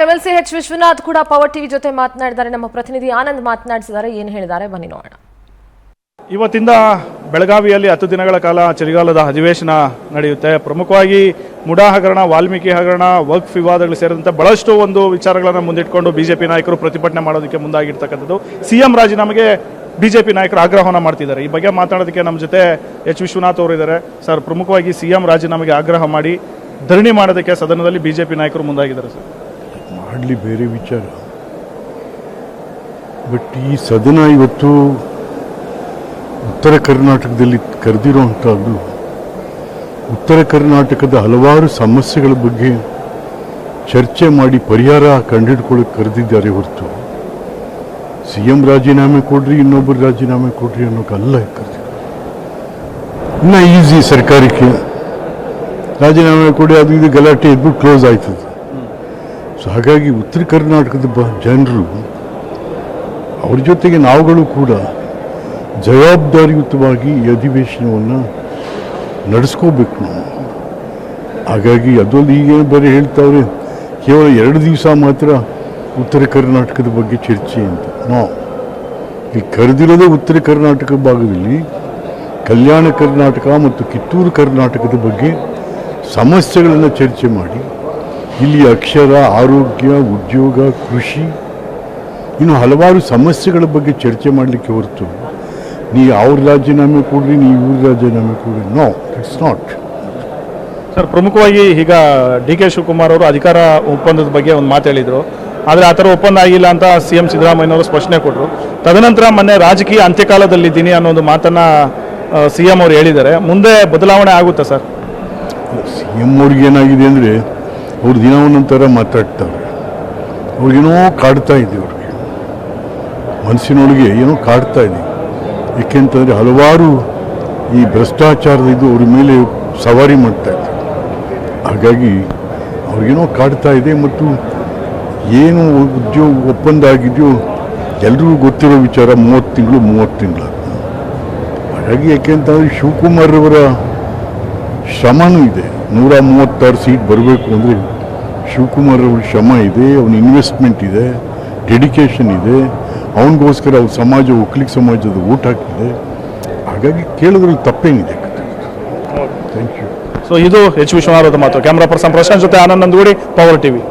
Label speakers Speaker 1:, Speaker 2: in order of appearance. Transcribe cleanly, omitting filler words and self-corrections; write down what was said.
Speaker 1: MLC H Vishwanath ಕೂಡ power TV ಜೊತೆ ಮಾತನಾಡಿದ್ದಾರೆ. ನಮ್ಮ ಪ್ರತಿನಿಧಿ ಆನಂದ್ ಮಾತನಾಡಿಸಿದ್ದಾರೆ. ಏನು ಹೇಳಿದ್ದಾರೆ ಬನ್ನಿ ನೋಡೋಣ.
Speaker 2: ಇವತ್ತಿಂದ ಬೆಳಗಾವಿಯಲ್ಲಿ 10 ದಿನಗಳ ಕಾಲ ಚಳಿಗಾಲದ ಅಧಿವೇಶನ ನಡೆಯುತ್ತೆ. ಪ್ರಮುಖವಾಗಿ ಮುಡಾ ಹಗರಣ, ವಾಲ್ಮೀಕಿ ಹಗರಣ, ವಕ್ಫ್ ವಿವಾದಗಳು ಸೇರಿದಂತೆ ಬಹಳಷ್ಟು ಒಂದು ವಿಚಾರಗಳನ್ನು ಮುಂದಿಟ್ಕೊಂಡು ಬಿಜೆಪಿ ನಾಯಕರು ಪ್ರತಿಭಟನೆ ಮಾಡೋದಕ್ಕೆ ಮುಂದಾಗಿರ್ತಕ್ಕಂಥದ್ದು. ಸಿಎಂ ರಾಜೀನಾಮೆಗೆ ಬಿಜೆಪಿ ನಾಯಕರು ಆಗ್ರಹವನ್ನು ಮಾಡ್ತಿದ್ದಾರೆ. ಈ ಬಗ್ಗೆ ಮಾತನಾಡೋದಕ್ಕೆ ನಮ್ಮ ಜೊತೆ ಎಚ್ ವಿಶ್ವನಾಥ್ ಅವರು ಇದ್ದಾರೆ. ಸರ್, ಪ್ರಮುಖವಾಗಿ ಸಿಎಂ ರಾಜೀನಾಮೆಗೆ ಆಗ್ರಹ ಮಾಡಿ ಧರಣಿ ಮಾಡೋದಕ್ಕೆ ಸದನದಲ್ಲಿ ಬಿಜೆಪಿ ನಾಯಕರು ಮುಂದಾಗಿದ್ದಾರೆ. ಸರ್,
Speaker 3: ಮಾಡಲಿ ಬೇರೆ ವಿಚಾರ, ಬಟ್ ಈ ಸದನ ಇವತ್ತು ಉತ್ತರ ಕರ್ನಾಟಕದಲ್ಲಿ ಕರೆದಿರುವಂಥದ್ದು ಉತ್ತರ ಕರ್ನಾಟಕದ ಹಲವಾರು ಸಮಸ್ಯೆಗಳ ಬಗ್ಗೆ ಚರ್ಚೆ ಮಾಡಿ ಪರಿಹಾರ ಕಂಡುಹಿಡ್ಕೊಳ್ಳೋಕೆ ಕರೆದಿದ್ದಾರೆ ಹೊರತು ಸಿಎಂ ರಾಜೀನಾಮೆ ಕೊಡ್ರಿ, ಇನ್ನೊಬ್ಬರು ರಾಜೀನಾಮೆ ಕೊಡ್ರಿ ಅನ್ನೋಕ್ಕಲ್ಲ ಕರೆದಿದ್ದಾರೆ. ಇನ್ನು ಈಸಿ ಸರ್ಕಾರಕ್ಕೆ ರಾಜೀನಾಮೆ ಕೊಡಿ, ಅದು ಇದು ಗಲಾಟೆ ಎದ್ಬಿಟ್ಟು ಕ್ಲೋಸ್ ಆಯ್ತದೆ. ಸೊ ಹಾಗಾಗಿ ಉತ್ತರ ಕರ್ನಾಟಕದ ಜನರು ಅವ್ರ ಜೊತೆಗೆ ನಾವುಗಳು ಕೂಡ ಜವಾಬ್ದಾರಿಯುತವಾಗಿ ಈ ಅಧಿವೇಶನವನ್ನು ನಡೆಸ್ಕೋಬೇಕು ನಾವು. ಹಾಗಾಗಿ ಅದೊಂದು ಈಗೇನು ಬೇರೆ ಹೇಳ್ತಾವ್ರೆ ಕೇವಲ 2 ದಿವಸ ಮಾತ್ರ ಉತ್ತರ ಕರ್ನಾಟಕದ ಬಗ್ಗೆ ಚರ್ಚೆ ಅಂತ. ನಾವು ಇಲ್ಲಿ ಕರೆದಿರೋದೇ ಉತ್ತರ ಕರ್ನಾಟಕ ಭಾಗದಲ್ಲಿ ಕಲ್ಯಾಣ ಕರ್ನಾಟಕ ಮತ್ತು ಕಿತ್ತೂರು ಕರ್ನಾಟಕದ ಬಗ್ಗೆ ಸಮಸ್ಯೆಗಳನ್ನು ಚರ್ಚೆ ಮಾಡಿ ಇಲ್ಲಿ ಅಕ್ಷರ, ಆರೋಗ್ಯ, ಉದ್ಯೋಗ, ಕೃಷಿ ಇನ್ನು ಹಲವಾರು ಸಮಸ್ಯೆಗಳ ಬಗ್ಗೆ ಚರ್ಚೆ ಮಾಡಲಿಕ್ಕೆ ಹೊರತು ನೀವು ಅವ್ರ ರಾಜೀನಾಮೆ ಕೊಡ್ರಿ, ನೀವು ಇವ್ರ ರಾಜೀನಾಮೆ ಕೊಡ್ರಿ, ನೋ, ಇಟ್ಸ್ ನಾಟ್.
Speaker 2: ಸರ್, ಪ್ರಮುಖವಾಗಿ ಈಗ ಡಿ.ಕೆ. ಶಿವಕುಮಾರ್ ಅವರು ಅಧಿಕಾರ ಒಪ್ಪಂದದ ಬಗ್ಗೆ ಒಂದು ಮಾತು ಹೇಳಿದರು. ಆದರೆ ಆ ಥರ ಒಪ್ಪಂದ ಆಗಿಲ್ಲ ಅಂತ ಸಿಎಂ ಸಿದ್ದರಾಮಯ್ಯನವರು ಸ್ಪಷ್ಟನೆ ಕೊಟ್ಟರು. ತದನಂತರ ಮೊನ್ನೆ ರಾಜಕೀಯ ಅಂತ್ಯಕಾಲದಲ್ಲಿದ್ದೀನಿ ಅನ್ನೋ ಒಂದು ಮಾತನ್ನು ಸಿಎಂ ಅವರು ಹೇಳಿದ್ದಾರೆ. ಮುಂದೆ ಬದಲಾವಣೆ ಆಗುತ್ತೆ ಸರ್?
Speaker 3: ಸಿಎಂ ಅವ್ರಿಗೆ ಏನಾಗಿದೆ ಅಂದರೆ ಅವ್ರು ದಿನ ಒಂದೊಂಥರ ಮಾತಾಡ್ತಾರೆ. ಅವ್ರಿಗೇನೋ ಕಾಡ್ತಾ ಇದೆ, ಅವ್ರಿಗೆ ಮನಸ್ಸಿನೊಳಗೆ ಏನೋ ಕಾಡ್ತಾ ಇದೆ. ಏಕೆಂತಂದರೆ ಹಲವಾರು ಈ ಭ್ರಷ್ಟಾಚಾರದ ಇದು ಅವ್ರ ಮೇಲೆ ಸವಾರಿ ಮಾಡ್ತಾ ಇದ್ದಾರೆ. ಹಾಗಾಗಿ ಅವ್ರಿಗೇನೋ ಕಾಡ್ತಾ ಇದೆ. ಮತ್ತು ಏನು ಉದ್ಯೋಗ ಒಪ್ಪಂದ ಆಗಿದೆಯೋ ಎಲ್ರಿಗೂ ಗೊತ್ತಿರೋ ವಿಚಾರ, 30 ತಿಂಗಳು. ಹಾಗಾಗಿ ಏಕೆಂತಂದರೆ ಶಿವಕುಮಾರ್ ಅವರ ಶ್ರಮನೂ ಇದೆ. 136 ಸೀಟ್ ಬರಬೇಕು ಅಂದರೆ ಶಿವಕುಮಾರ್ ಅವ್ರ ಶ್ರಮ ಇದೆ, ಅವನ ಇನ್ವೆಸ್ಟ್ಮೆಂಟ್ ಇದೆ, ಡೆಡಿಕೇಶನ್ ಇದೆ. ಅವನಿಗೋಸ್ಕರ ಅವ್ರ ಸಮಾಜ, ಒಕ್ಕಲಿಗ ಸಮಾಜದ ಓಟ್ ಹಾಕಿದೆ. ಹಾಗಾಗಿ ಕೇಳೋದ್ರಲ್ಲಿ ತಪ್ಪೇನಿದೆ. Thank you.
Speaker 2: ಸೊ ಇದು ಎಚ್ ವಿಶ್ವನಾಥ್ ಮಾತು. ಕ್ಯಾಮ್ರಾ ಪರ್ಸನ್ ಪ್ರಶಾಂತ್ ಜೊತೆ ಆನಂದ್ ನಂದಗೂಡಿ, ಪವರ್ ಟಿವಿ.